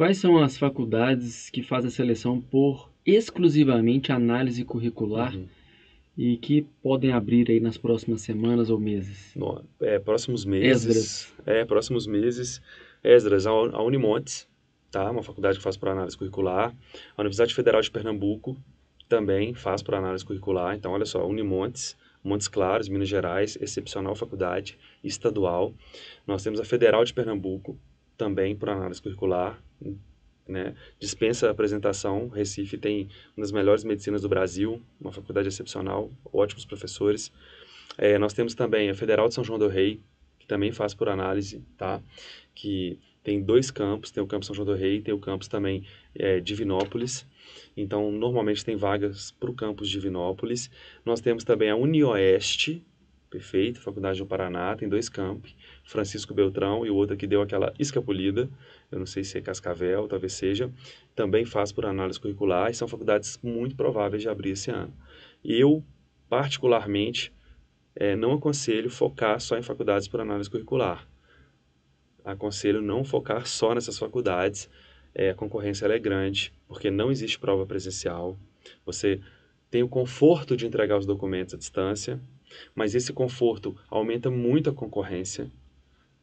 Quais são as faculdades que fazem a seleção por exclusivamente análise curricular Uhum. e que podem abrir aí nas próximas semanas ou meses? Próximos meses, Esdras. próximos meses, Esdras, a Unimontes, tá? Uma faculdade que faz por análise curricular. A Universidade Federal de Pernambuco também faz por análise curricular. Então, olha só, Unimontes, Montes Claros, Minas Gerais, excepcional faculdade estadual. Nós temos a Federal de Pernambuco, também por análise curricular, né? Dispensa a apresentação. Recife tem uma das melhores medicinas do Brasil, uma faculdade excepcional, ótimos professores. Nós temos também a Federal de São João del Rei, que também faz por análise, tá? Que tem dois campos, tem o campus São João del Rei e tem o campus também Divinópolis. Então, normalmente tem vagas para o campus Divinópolis. Nós temos também a UniOeste, perfeito, Faculdade do Paraná, tem dois campi, Francisco Beltrão e o outro que deu aquela escapulida, eu não sei se é Cascavel, talvez seja, também faz por análise curricular e são faculdades muito prováveis de abrir esse ano. Eu, particularmente, não aconselho focar só em faculdades por análise curricular. Aconselho não focar só nessas faculdades. A concorrência ela é grande, porque não existe prova presencial. Você tem o conforto de entregar os documentos à distância, mas esse conforto aumenta muito a concorrência,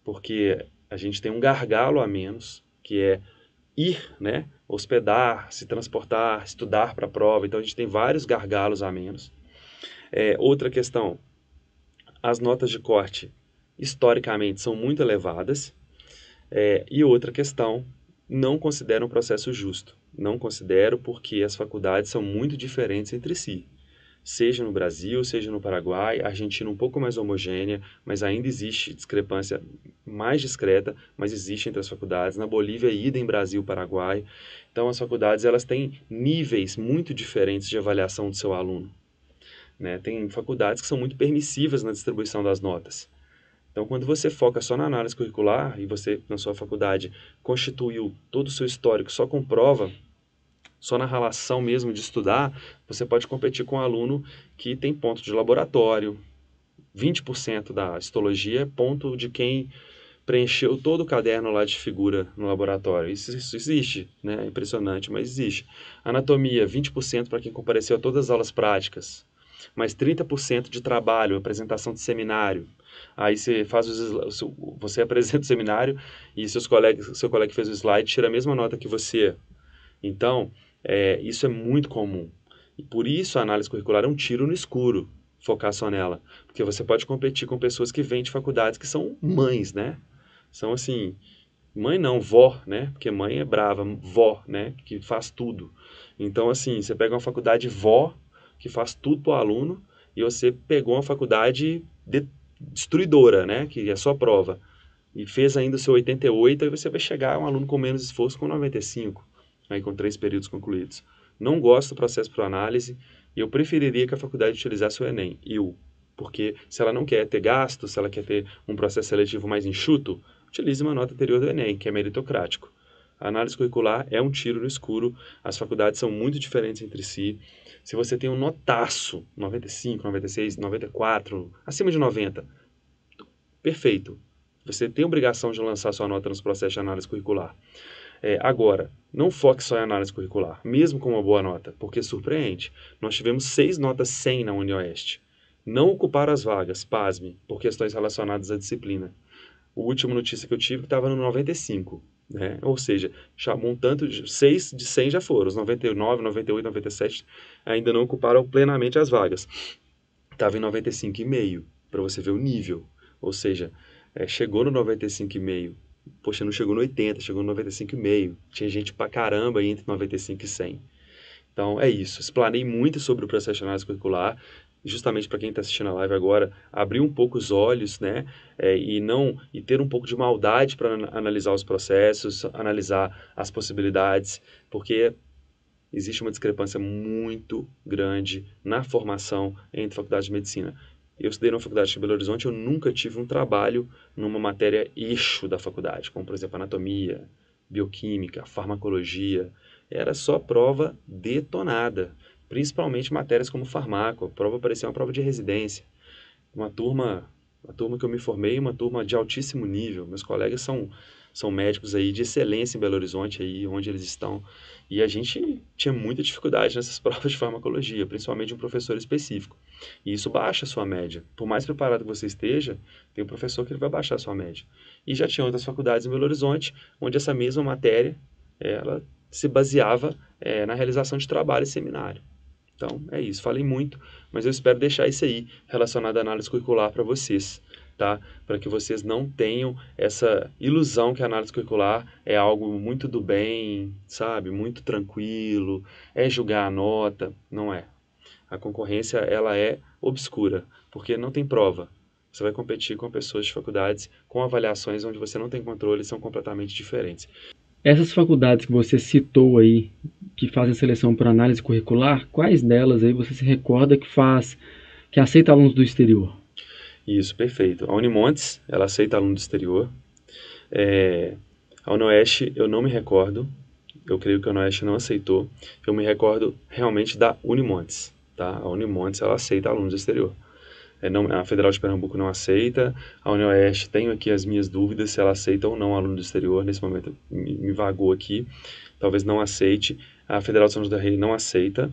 porque a gente tem um gargalo a menos, que é ir, né, hospedar, se transportar, estudar para a prova. Então a gente tem vários gargalos a menos. Outra questão, as notas de corte historicamente são muito elevadas. E outra questão, não considero um processo justo. Não considero porque as faculdades são muito diferentes entre si. Seja no Brasil, seja no Paraguai, a Argentina um pouco mais homogênea, mas ainda existe discrepância mais discreta, mas existe entre as faculdades. Na Bolívia, idem Brasil, Paraguai. Então, as faculdades elas têm níveis muito diferentes de avaliação do seu aluno, né? Tem faculdades que são muito permissivas na distribuição das notas. Então, quando você foca só na análise curricular e você, na sua faculdade, constituiu todo o seu histórico só com prova, só na relação mesmo de estudar, você pode competir com um aluno que tem ponto de laboratório, 20% da histologia é ponto de quem preencheu todo o caderno lá de figura no laboratório. Isso existe, né? É impressionante, mas existe. Anatomia, 20% para quem compareceu a todas as aulas práticas, mais 30% de trabalho, apresentação de seminário. Aí você faz você apresenta o seminário e seu colega que fez o slide tira a mesma nota que você. Então, isso é muito comum. E por isso a análise curricular é um tiro no escuro, focar só nela. Porque você pode competir com pessoas que vêm de faculdades que são mães, né? São assim, mãe não, vó, né? Porque mãe é brava, vó, né? Que faz tudo. Então, assim, você pega uma faculdade vó, que faz tudo para o aluno, e você pegou uma faculdade destruidora, né? Que é só prova. E fez ainda o seu 88, aí você vai chegar a um aluno com menos esforço com 95, aí com 3 períodos concluídos. Não gosto do processo por análise, e eu preferiria que a faculdade utilizasse o Enem, porque se ela não quer ter gasto, se ela quer ter um processo seletivo mais enxuto, utilize uma nota anterior do Enem, que é meritocrático. A análise curricular é um tiro no escuro, as faculdades são muito diferentes entre si. Se você tem um notaço, 95, 96, 94, acima de 90, perfeito. Você tem a obrigação de lançar sua nota nos processos de análise curricular. Agora, não foque só em análise curricular, mesmo com uma boa nota, porque surpreende. Nós tivemos 6 notas 100 na UniOeste. Não ocuparam as vagas, pasme, por questões relacionadas à disciplina. O último notícia que eu tive estava no 95, né? Ou seja, chamou um tanto de 6 de 100 já foram, os 99, 98, 97 ainda não ocuparam plenamente as vagas. Estava em 95,5, para você ver o nível. Ou seja, chegou no 95,5. Poxa, não chegou no 80, chegou no 95,5. Tinha gente pra caramba aí entre 95 e 100. Então, é isso. Explanei muito sobre o processo de análise curricular, justamente para quem está assistindo a live agora, abrir um pouco os olhos, né? E ter um pouco de maldade para analisar os processos, analisar as possibilidades, porque existe uma discrepância muito grande na formação entre faculdades de medicina. Eu estudei na faculdade de Belo Horizonte, eu nunca tive um trabalho numa matéria eixo da faculdade, como por exemplo anatomia, bioquímica, farmacologia. Era só prova detonada, principalmente matérias como farmaco. A prova parecia uma prova de residência. Uma turma que eu me formei, uma turma de altíssimo nível. Meus colegas são médicos aí de excelência em Belo Horizonte, aí onde eles estão. E a gente tinha muita dificuldade nessas provas de farmacologia, principalmente de um professor específico. E isso baixa a sua média. Por mais preparado que você esteja, tem um professor que ele vai baixar a sua média. E já tinha outras faculdades em Belo Horizonte, onde essa mesma matéria, ela se baseava na realização de trabalho e seminário. Então, é isso. Falei muito, mas eu espero deixar isso aí relacionado à análise curricular para vocês, tá? Para que vocês não tenham essa ilusão que a análise curricular é algo muito do bem, sabe? Muito tranquilo, é julgar a nota. Não é. A concorrência, ela é obscura, porque não tem prova. Você vai competir com pessoas de faculdades com avaliações onde você não tem controle, são completamente diferentes. Essas faculdades que você citou aí, que fazem seleção por análise curricular, quais delas aí você se recorda que aceita alunos do exterior? Isso, perfeito. A Unimontes, ela aceita aluno do exterior. A UniOeste, eu não me recordo. Eu creio que a UniOeste não aceitou. Eu me recordo realmente da Unimontes, tá? A Unimontes, ela aceita alunos do exterior. A Federal de Pernambuco não aceita. A UniOeste, tenho aqui as minhas dúvidas se ela aceita ou não aluno do exterior. Nesse momento me vagou aqui. Talvez não aceite. A Federal de São José do Rei não aceita.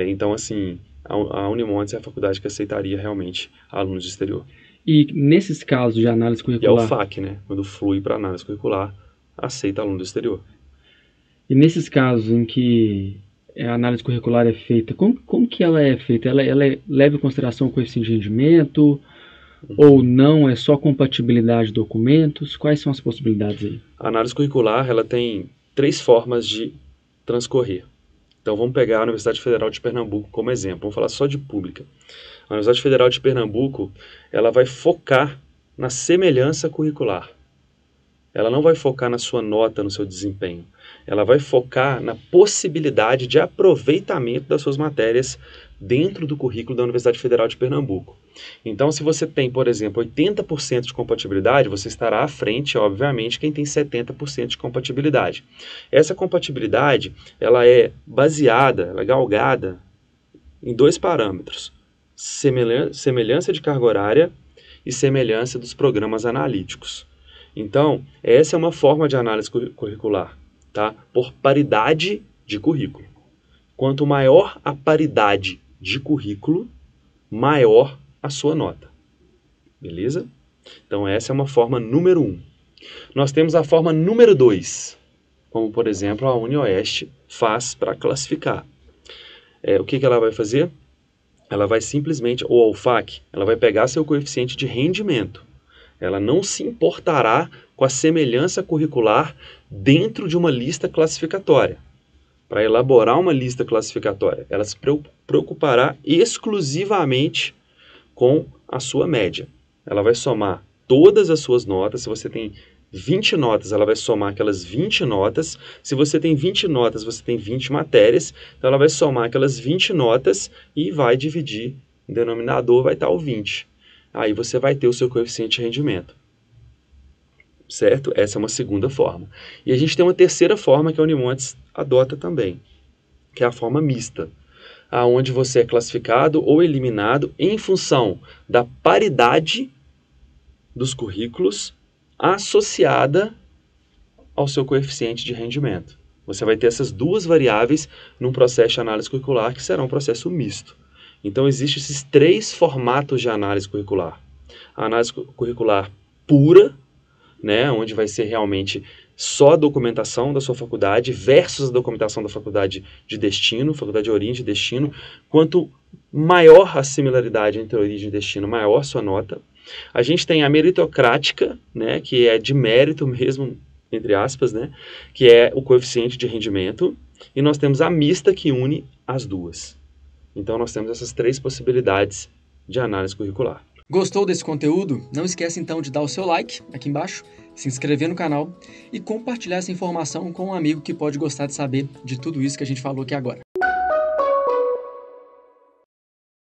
Então, assim, a Unimontes é a faculdade que aceitaria realmente alunos do exterior. E nesses casos de análise curricular... E a UFAC, né? Quando flui para análise curricular, aceita aluno do exterior. E nesses casos em que a análise curricular é feita, como que ela é feita? Ela leva em consideração o coeficiente de rendimento ou não? É só compatibilidade de documentos? Quais são as possibilidades aí? A análise curricular, ela tem 3 formas de transcorrer. Então vamos pegar a Universidade Federal de Pernambuco como exemplo. Vamos falar só de pública. A Universidade Federal de Pernambuco, ela vai focar na semelhança curricular. Ela não vai focar na sua nota, no seu desempenho. Ela vai focar na possibilidade de aproveitamento das suas matérias dentro do currículo da Universidade Federal de Pernambuco. Então, se você tem, por exemplo, 80% de compatibilidade, você estará à frente, obviamente, quem tem 70% de compatibilidade. Essa compatibilidade, ela é baseada, ela é galgada em 2 parâmetros: semelhança de carga horária e semelhança dos programas analíticos. Então, essa é uma forma de análise curricular, tá? Por paridade de currículo. Quanto maior a paridade de currículo, maior a sua nota. Beleza? Então, essa é uma forma número 1. Nós temos a forma número 2, como, por exemplo, a UniOeste faz para classificar. O que ela vai fazer? Ela vai simplesmente, ou a UFAC, ela vai pegar seu coeficiente de rendimento. Ela não se importará com a semelhança curricular dentro de uma lista classificatória. Para elaborar uma lista classificatória, ela se preocupará exclusivamente com a sua média. Ela vai somar todas as suas notas. Se você tem 20 notas, ela vai somar aquelas 20 notas. Se você tem 20 notas, você tem 20 matérias. Então, ela vai somar aquelas 20 notas e vai dividir. O denominador vai estar o 20. Aí você vai ter o seu coeficiente de rendimento. Certo? Essa é uma segunda forma. E a gente tem uma terceira forma que a Unimontes adota também, que é a forma mista, aonde você é classificado ou eliminado em função da paridade dos currículos associada ao seu coeficiente de rendimento. Você vai ter essas 2 variáveis num processo de análise curricular que será um processo misto. Então, existem esses 3 formatos de análise curricular. A análise curricular pura, né, onde vai ser realmente só a documentação da sua faculdade versus a documentação da faculdade de destino, faculdade de origem e destino. Quanto maior a similaridade entre origem e destino, maior sua nota. A gente tem a meritocrática, né, que é de mérito mesmo, entre aspas, né, que é o coeficiente de rendimento. E nós temos a mista, que une as 2. Então, nós temos essas 3 possibilidades de análise curricular. Gostou desse conteúdo? Não esquece então de dar o seu like aqui embaixo, se inscrever no canal e compartilhar essa informação com um amigo que pode gostar de saber de tudo isso que a gente falou aqui agora.